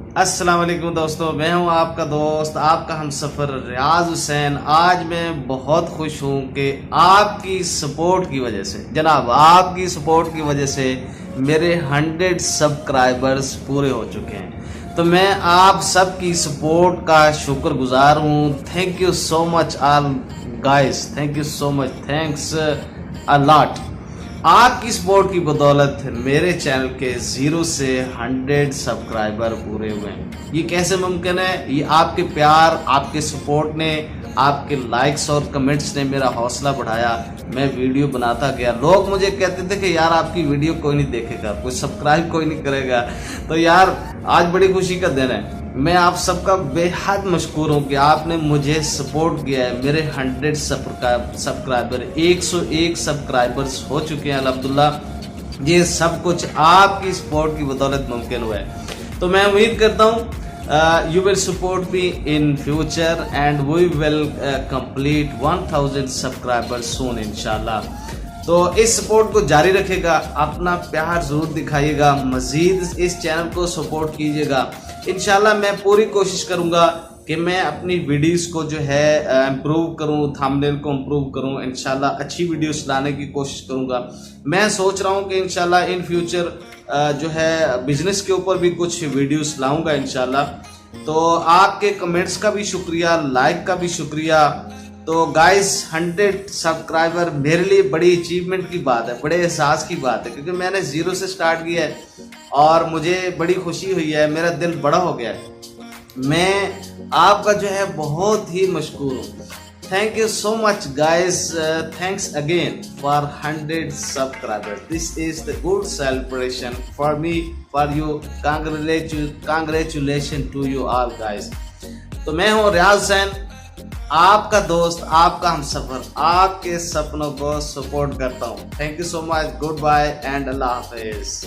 अस्सलाम वालेकुम दोस्तों, मैं हूं आपका दोस्त, आपका हमसफ़र रियाज हुसैन। आज मैं बहुत खुश हूं कि आपकी सपोर्ट की वजह से, जनाब आपकी सपोर्ट की वजह से मेरे 100 सब्सक्राइबर्स पूरे हो चुके हैं। तो मैं आप सबकी सपोर्ट का शुक्रगुजार हूं। Thank you so much all guys, thank you so much, thanks a lot. आपकी सपोर्ट की बदौलत मेरे चैनल के 0 से 100 सब्सक्राइबर पूरे हुए हैं। ये कैसे मुमकिन है? ये आपके प्यार, आपके सपोर्ट ने, आपके लाइक्स और कमेंट्स ने मेरा हौसला बढ़ाया। मैं वीडियो बनाता गया। लोग मुझे कहते थे कि यार आपकी वीडियो कोई नहीं देखेगा, कोई सब्सक्राइब कोई नहीं करेगा। तो यार आज बड़ी खुशी का दिन है। मैं आप सबका बेहद मशकूर हूँ कि आपने मुझे सपोर्ट किया है। मेरे 100 सब्सक्राइबर 101 सब्सक्राइबर्स हो चुके हैं अल्हम्दुलिल्लाह। ये सब कुछ आपकी सपोर्ट की बदौलत मुमकिन हुआ है। तो मैं उम्मीद करता हूँ you will support me in future and we will complete 1000 subscribers soon इंशाल्लाह। तो इस सपोर्ट को जारी रखेगा, अपना प्यार जरूर दिखाइएगा, मजीद इस चैनल को सपोर्ट कीजिएगा। इंशाल्लाह मैं पूरी कोशिश करूंगा कि मैं अपनी वीडियोस को जो है इम्प्रूव करूं, थंबनेल को इम्प्रूव करूं। इंशाल्लाह अच्छी वीडियोस लाने की कोशिश करूंगा। मैं सोच रहा हूं कि इंशाल्लाह इन फ्यूचर जो है बिजनेस के ऊपर भी कुछ वीडियोस लाऊंगा इंशाल्लाह। तो आपके कमेंट्स का भी शुक्रिया, लाइक का भी शुक्रिया। तो गाइस 100 सब्सक्राइबर मेरे लिए बड़ी अचीवमेंट की बात है, बड़े एहसास की बात है, क्योंकि मैंने 0 से स्टार्ट किया है और मुझे बड़ी खुशी हुई है, मेरा दिल बड़ा हो गया है। मैं आपका जो है बहुत ही मशकूर हूँ। Thank you so much guys, thanks again for 100 subscribers. This is the good celebration for me, for you. Congratulation to you all guys. तो मैं हूँ रियाज हुसैन, आपका दोस्त, आपका हमसफर, आपके सपनों को सपोर्ट करता हूँ। Thank you so much, goodbye and अल्लाह हाफिज।